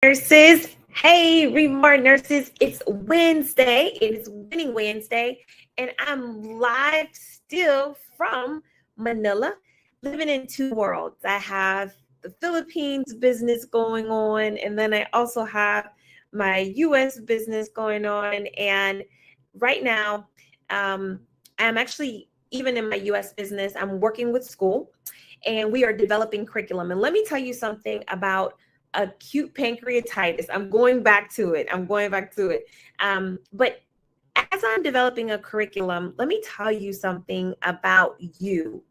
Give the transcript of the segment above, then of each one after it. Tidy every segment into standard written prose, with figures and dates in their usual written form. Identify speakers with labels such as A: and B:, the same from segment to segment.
A: Nurses, hey, Remar nurses, it's Wednesday. It is Winning Wednesday, and I'm live still from Manila, living in two worlds. I have the Philippines business going on, and then I also have my US business going on. And right now, I'm actually, even in my US business, I'm working with school, and we are developing curriculum. And let me tell you something about acute pancreatitis. I'm going back to it. But as I'm developing a curriculum, let me tell you something about you,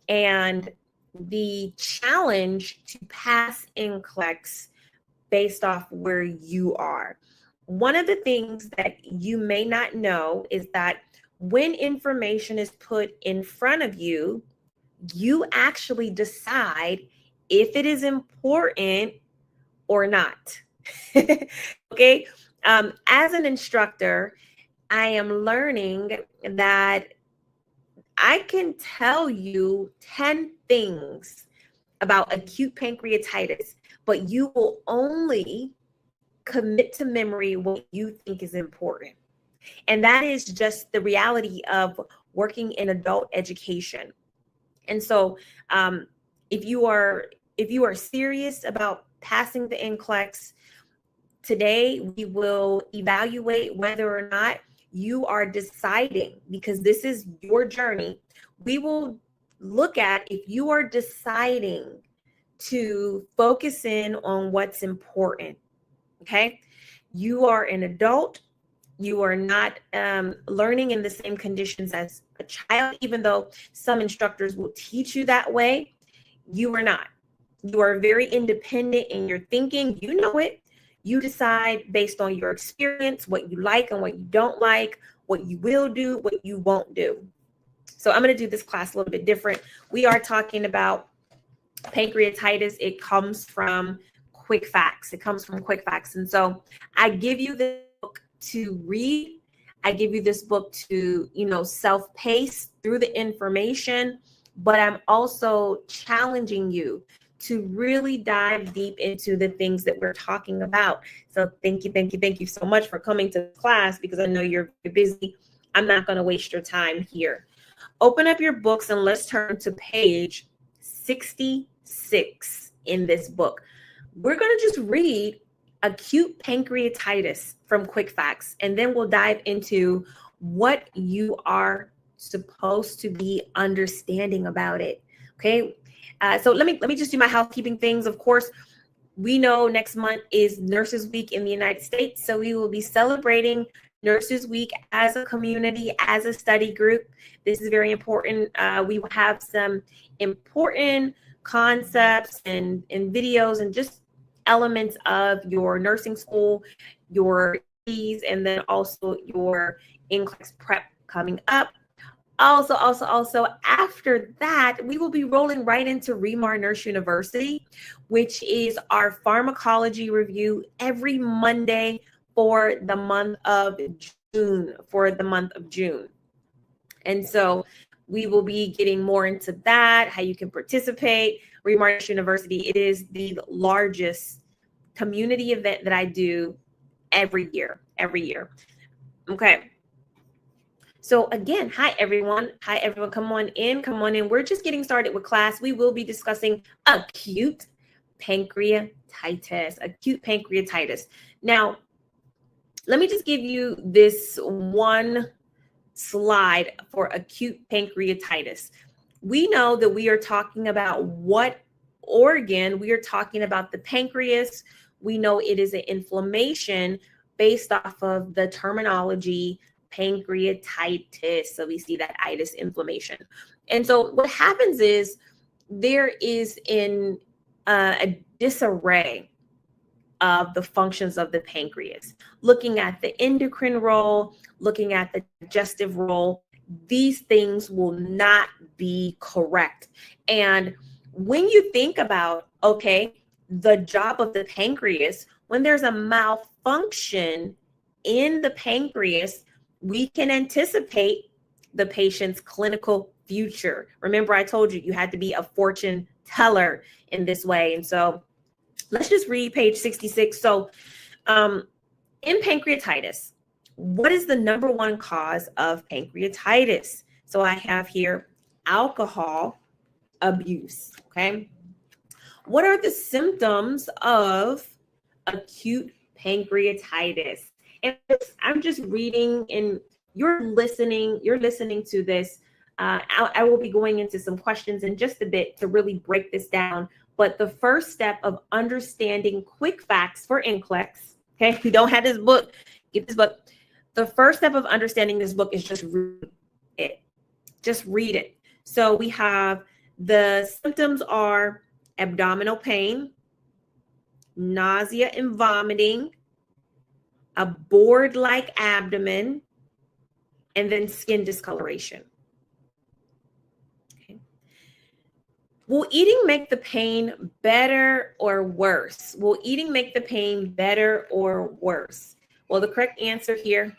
A: and the challenge to pass NCLEX based off where you are. One of the things that you may not know is that when information is put in front of you, you actually decide if it is important or not. Okay. As an instructor, I am learning that I can tell you 10 things about acute pancreatitis, but you will only commit to memory what you think is important. And that is just the reality of working in adult education. And so if you are serious about passing the NCLEX, today we will evaluate whether or not you are deciding, because this is your journey. We will look at if you are deciding to focus in on what's important. Okay. You are an adult. You are not learning in the same conditions as a child, even though some instructors will teach you that way. You are not. You are very independent in your thinking. You know it. You decide based on your experience, what you like and what you don't like, what you will do, what you won't do. So I'm going to do this class a little bit different. We are talking about pancreatitis. It comes from quick facts. And so I give you this book to read. I give you this book to, self-pace through the information, but I'm also challenging you to really dive deep into the things that we're talking about. So thank you so much for coming to class, because I know you're busy. I'm not going to waste your time here. Open up your books and let's turn to page 66 in this book. We're going to just read acute pancreatitis from Quick Facts, and then we'll dive into what you are supposed to be understanding about it. Okay. So let me just do my housekeeping things. Of course, we know next month is Nurses Week in the United States. So we will be celebrating Nurses Week as a community, as a study group. This is very important. We will have some important concepts and videos and just elements of your nursing school, your fees, and then also your NCLEX prep coming up. Also, after that, we will be rolling right into Remar Nurse University, which is our pharmacology review every Monday for the month of June. And so we will be getting more into that, how you can participate. Remar Nurse University, it is the largest community event that I do every year. Okay. So again, hi everyone. Come on in. We're just getting started with class. We will be discussing acute pancreatitis. Now, let me just give you this one slide for acute pancreatitis. We know that we are talking about what organ. We are talking about the pancreas. We know it is an inflammation based off of the terminology pancreatitis. So we see that itis, inflammation. And so what happens is there is a disarray of the functions of the pancreas. Looking at the endocrine role, looking at the digestive role, these things will not be correct. And when you think about, okay, the job of the pancreas, when there's a malfunction in the pancreas, we can anticipate the patient's clinical future. Remember, I told you had to be a fortune teller in this way. And so let's just read page 66. So in pancreatitis, what is the number one cause of pancreatitis? So I have here alcohol abuse, okay? What are the symptoms of acute pancreatitis? And I'm just reading, and you're listening to this. I will be going into some questions in just a bit to really break this down. But the first step of understanding quick facts for NCLEX, okay, if you don't have this book, get this book. The first step of understanding this book is just read it. Just read it. So we have the symptoms are abdominal pain, nausea and vomiting, a board-like abdomen, and then skin discoloration. Okay. Will eating make the pain better or worse? Will eating make the pain better or worse? Well, the correct answer here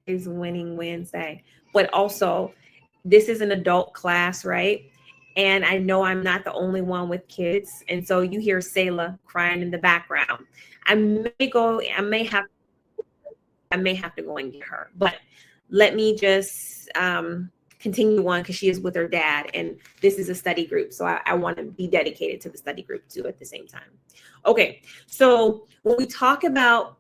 A: is Winning Wednesday. But also, this is an adult class, right? And I know I'm not the only one with kids. And so you hear Selah crying in the background. I may have to go and get her. But let me just continue on because she is with her dad. And this is a study group. So I want to be dedicated to the study group too at the same time. Okay. So when we talk about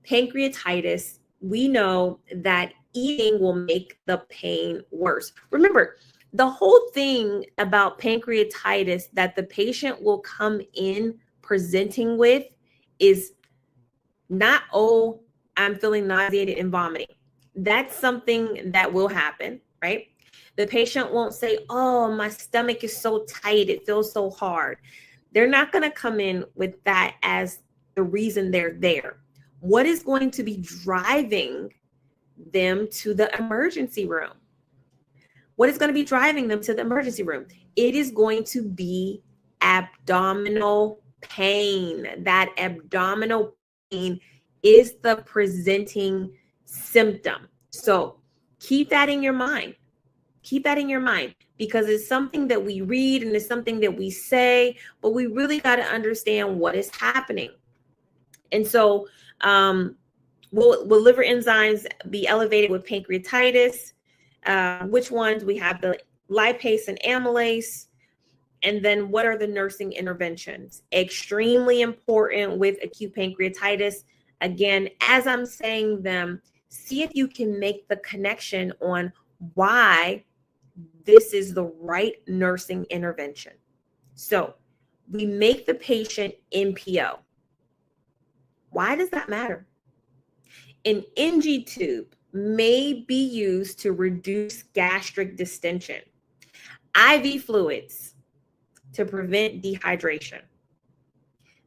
A: pancreatitis, we know that eating will make the pain worse. Remember, the whole thing about pancreatitis that the patient will come in presenting with is not, oh, I'm feeling nauseated and vomiting. That's something that will happen, right? The patient won't say, oh, my stomach is so tight, it feels so hard. They're not going to come in with that as the reason they're there. What is going to be driving them to the emergency room? What is going to be driving them to the emergency room? It is going to be abdominal pain. That abdominal pain is the presenting symptom. So keep that in your mind. Keep that in your mind because it's something that we read and it's something that we say, but we really got to understand what is happening. And so will liver enzymes be elevated with pancreatitis? Which ones? We have the lipase and amylase. And then what are the nursing interventions? Extremely important with acute pancreatitis. Again, as I'm saying them, see if you can make the connection on why this is the right nursing intervention. So we make the patient NPO. Why does that matter? An NG tube may be used to reduce gastric distension. IV fluids to prevent dehydration.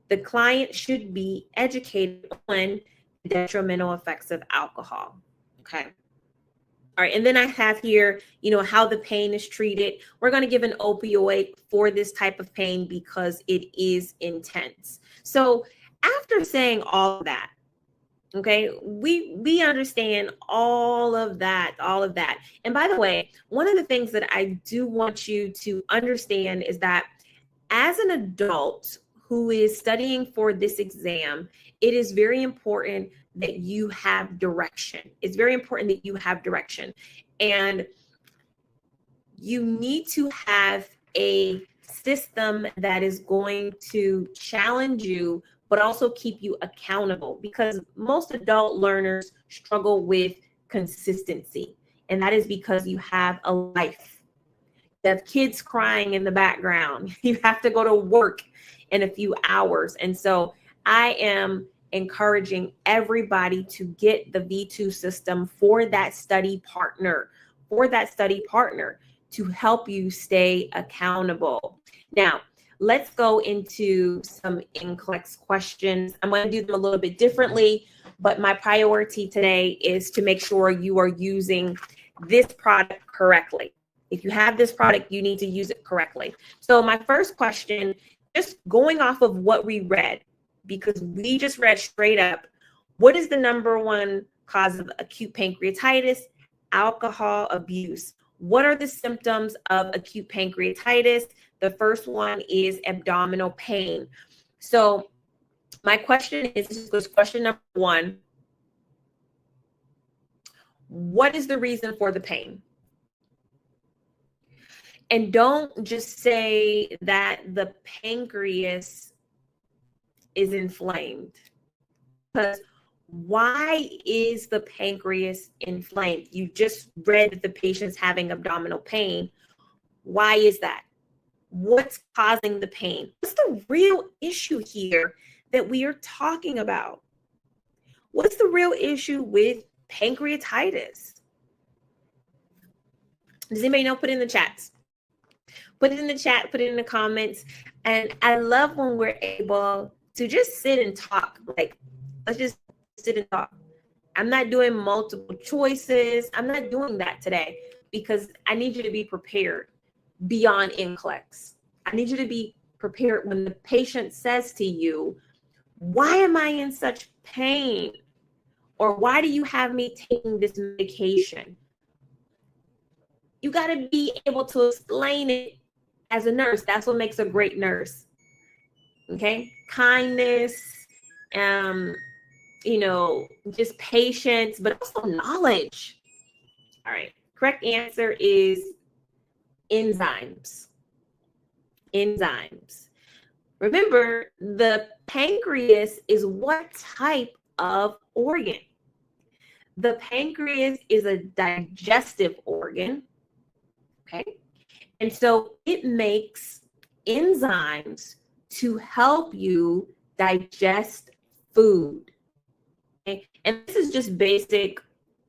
A: The client should be educated on the detrimental effects of alcohol. Okay. All right. And then I have here, how the pain is treated. We're going to give an opioid for this type of pain because it is intense. So after saying all of that, okay, we understand all of that. And by the way, one of the things that I do want you to understand is that as an adult who is studying for this exam, it is very important that you have direction. It's very important that you have direction. And you need to have a system that is going to challenge you, but also keep you accountable, because most adult learners struggle with consistency. And that is because you have a life. You have kids crying in the background. You have to go to work in a few hours. And so I am encouraging everybody to get the V2 system for that study partner, to help you stay accountable. Now, let's go into some NCLEX questions. I'm going to do them a little bit differently, but my priority today is to make sure you are using this product correctly. If you have this product, you need to use it correctly. So my first question, just going off of what we read, because we just read straight up, what is the number one cause of acute pancreatitis? Alcohol abuse. What are the symptoms of acute pancreatitis? The first one is abdominal pain. So my question is, this was question number one. What is the reason for the pain? And don't just say that the pancreas is inflamed. Because why is the pancreas inflamed? You just read that the patient's having abdominal pain. Why is that? What's causing the pain? What's the real issue here that we are talking about? What's the real issue with pancreatitis? Does anybody know? Put it in the chats. Put it in the chat, put it in the comments. And I love when we're able to just sit and talk. Like, let's just sit and talk. I'm not doing multiple choices. I'm not doing that today because I need you to be prepared beyond NCLEX. I need you to be prepared when the patient says to you, why am I in such pain? Or why do you have me taking this medication? You got to be able to explain it as a nurse. That's what makes a great nurse. Okay? Kindness, just patience, but also knowledge. All right. Correct answer is enzymes. Enzymes. Remember, the pancreas is what type of organ? The pancreas is a digestive organ. Okay. And so it makes enzymes to help you digest food. Okay? And this is just basic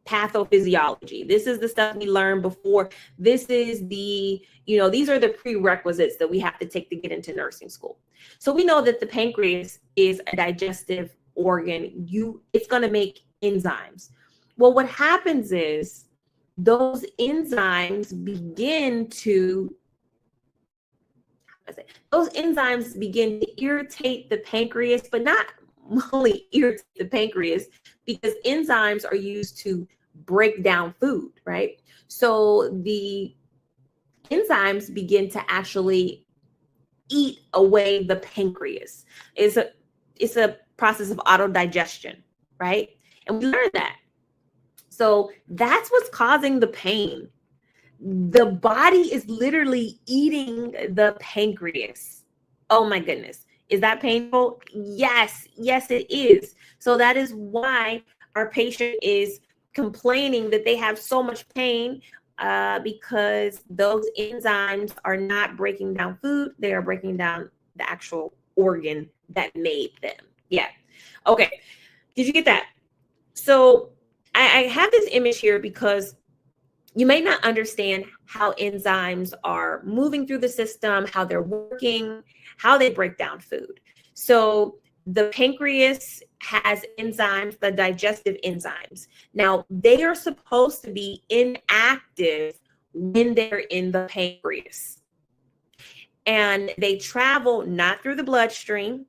A: pathophysiology. This is the stuff we learned before. This is these are the prerequisites that we have to take to get into nursing school. So we know that the pancreas is a digestive organ. It's going to make enzymes. Well, what happens is those enzymes begin to irritate the pancreas, but not only irritate the pancreas, because enzymes are used to break down food, right? So the enzymes begin to actually eat away the pancreas. It's a process of autodigestion, right? And we learned that. So that's what's causing the pain. The body is literally eating the pancreas. Oh my goodness. Is that painful? Yes, it is. So that is why our patient is complaining that they have so much pain because those enzymes are not breaking down food. They are breaking down the actual organ that made them. Yeah. Okay. Did you get that? So I have this image here because you may not understand how enzymes are moving through the system, how they're working, how they break down food. So the pancreas has enzymes, the digestive enzymes. Now, they are supposed to be inactive when they're in the pancreas. And they travel not through the bloodstream,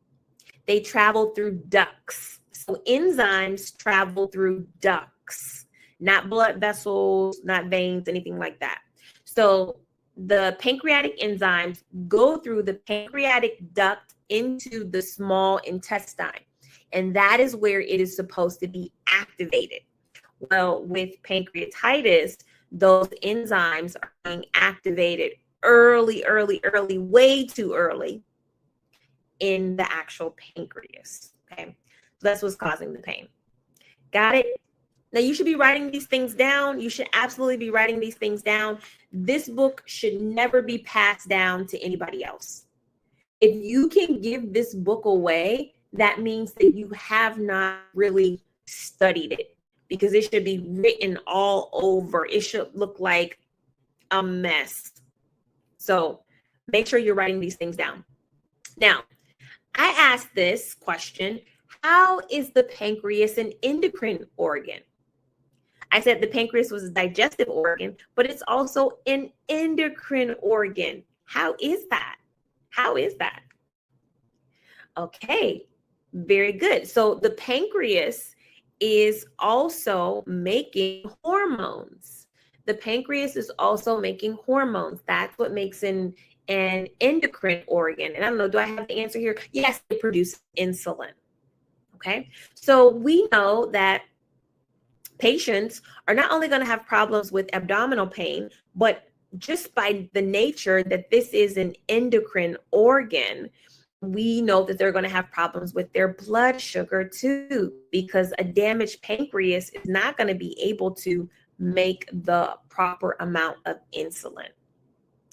A: they travel through ducts. So enzymes travel through ducts, not blood vessels, not veins, anything like that. So the pancreatic enzymes go through the pancreatic duct into the small intestine, and that is where it is supposed to be activated. Well, with pancreatitis, those enzymes are being activated early, way too early in the actual pancreas. Okay, so that's what's causing the pain. Got it? Now, you should be writing these things down. You should absolutely be writing these things down. This book should never be passed down to anybody else. If you can give this book away, that means that you have not really studied it, because it should be written all over. It should look like a mess. So make sure you're writing these things down. Now, I asked this question: how is the pancreas an endocrine organ? I said the pancreas was a digestive organ, but it's also an endocrine organ. How is that? How is that? Okay, very good. So the pancreas is also making hormones. The pancreas is also making hormones. That's what makes an an endocrine organ. And I don't know, do I have the answer here? Yes, they produce insulin. Okay, so we know that patients are not only going to have problems with abdominal pain, but just by the nature that this is an endocrine organ, we know that they're going to have problems with their blood sugar too, because a damaged pancreas is not going to be able to make the proper amount of insulin.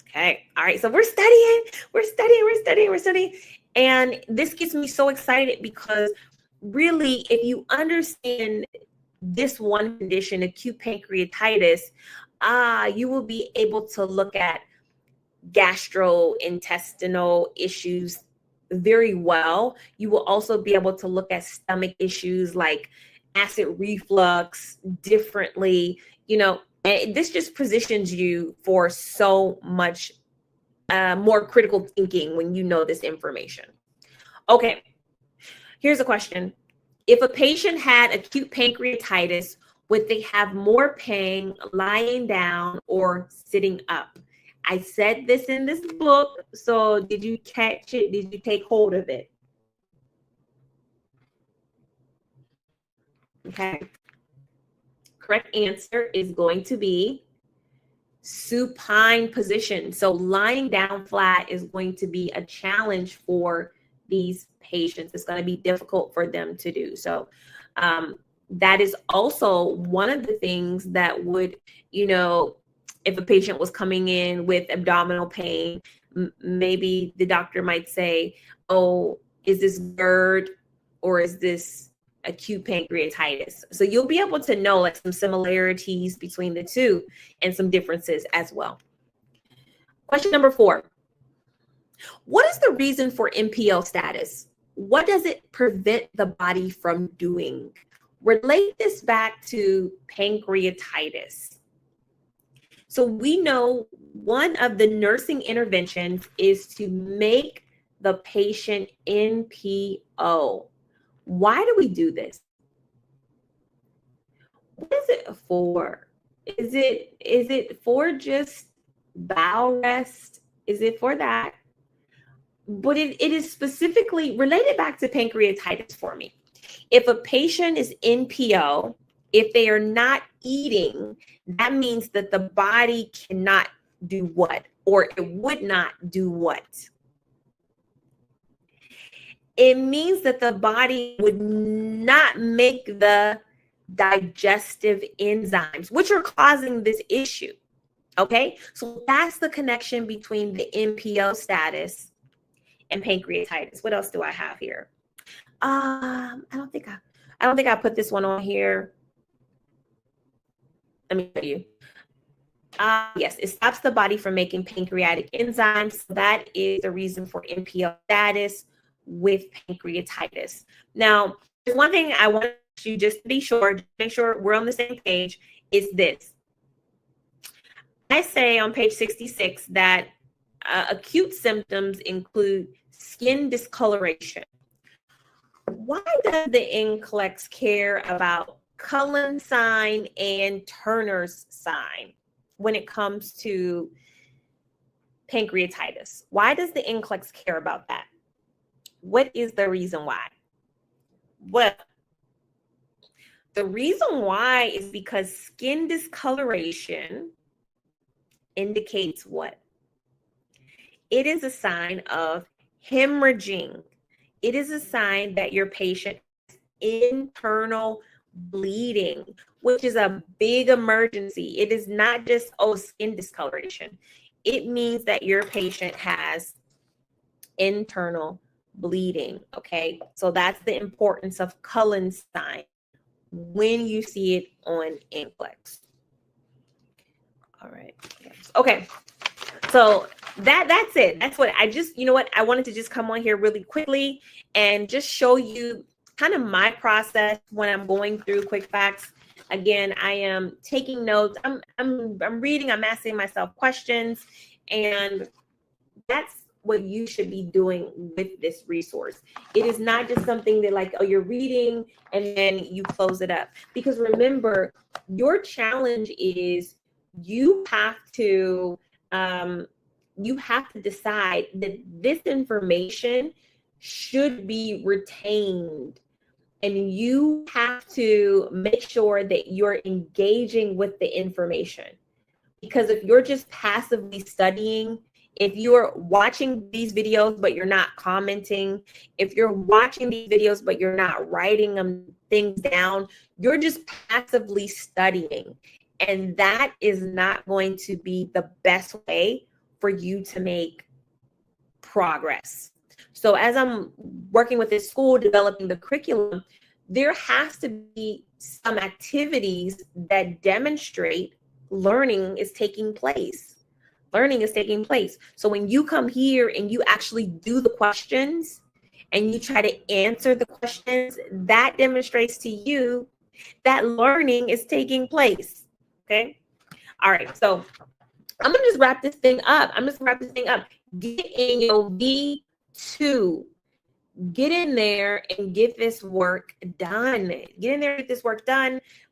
A: Okay. All right. So we're studying. And this gets me so excited because really, if you understand this one condition, acute pancreatitis, you will be able to look at gastrointestinal issues very well. You will also be able to look at stomach issues like acid reflux differently, and this just positions you for so much more critical thinking when you know this information. Okay, here's a question. If a patient had acute pancreatitis, would they have more pain lying down or sitting up? I said this in this book, so did you catch it? Did you take hold of it? Okay. Correct answer is going to be supine position. So lying down flat is going to be a challenge for these patients. It's going to be difficult for them to do. So that is also one of the things that would, if a patient was coming in with abdominal pain, maybe the doctor might say, oh, is this GERD or is this acute pancreatitis? So you'll be able to know like some similarities between the two and some differences as well. Question number 4. What is the reason for NPO status? What does it prevent the body from doing? Relate this back to pancreatitis. So we know one of the nursing interventions is to make the patient NPO. Why do we do this? What is it for? Is it for just bowel rest? Is it for that? But it is specifically related back to pancreatitis for me. If a patient is NPO, if they are not eating, that means that the body cannot do what? Or it would not do what? It means that the body would not make the digestive enzymes, which are causing this issue. Okay, so that's the connection between the NPO status and pancreatitis. What else do I have here? I don't think I put this one on here. Let me show you. Yes, it stops the body from making pancreatic enzymes. So that is the reason for NPO status with pancreatitis. Now, there's one thing I want you just to be sure, make sure we're on the same page, is this. I say on page 66 that acute symptoms include skin discoloration. Why does the NCLEX care about Cullen sign and Turner's sign when it comes to pancreatitis? Why does the NCLEX care about that? What is the reason why? Well, the reason why is because skin discoloration indicates what? It is a sign of hemorrhaging. It is a sign that your patient has internal bleeding, which is a big emergency. It is not just, skin discoloration. It means that your patient has internal bleeding, okay? So that's the importance of Cullen sign when you see it on NCLEX. All right. Okay. So that's it. That's what I just, I wanted to just come on here really quickly and just show you kind of my process when I'm going through quick facts. Again, I am taking notes. I'm reading, I'm asking myself questions, and that's what you should be doing with this resource. It is not just something that you're reading and then you close it up. Because remember, your challenge is you have to you have to decide that this information should be retained. And you have to make sure that you're engaging with the information. Because if you're just passively studying, if you're watching these videos but you're not commenting, if you're watching these videos but you're not writing things down, you're just passively studying. And that is not going to be the best way for you to make progress. So as I'm working with this school, developing the curriculum, there has to be some activities that demonstrate learning is taking place. Learning is taking place. So when you come here and you actually do the questions and you try to answer the questions, that demonstrates to you that learning is taking place. Okay. All right. So I'm going to just wrap this thing up. Get in your V2. Get in there and get this work done.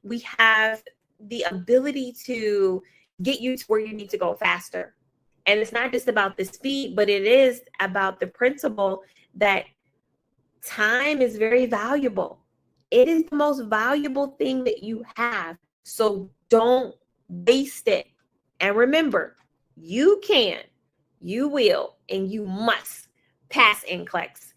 A: We have the ability to get you to where you need to go faster. And it's not just about the speed, but it is about the principle that time is very valuable. It is the most valuable thing that you have. So don't waste it. And remember, you can, you will, and you must pass NCLEX.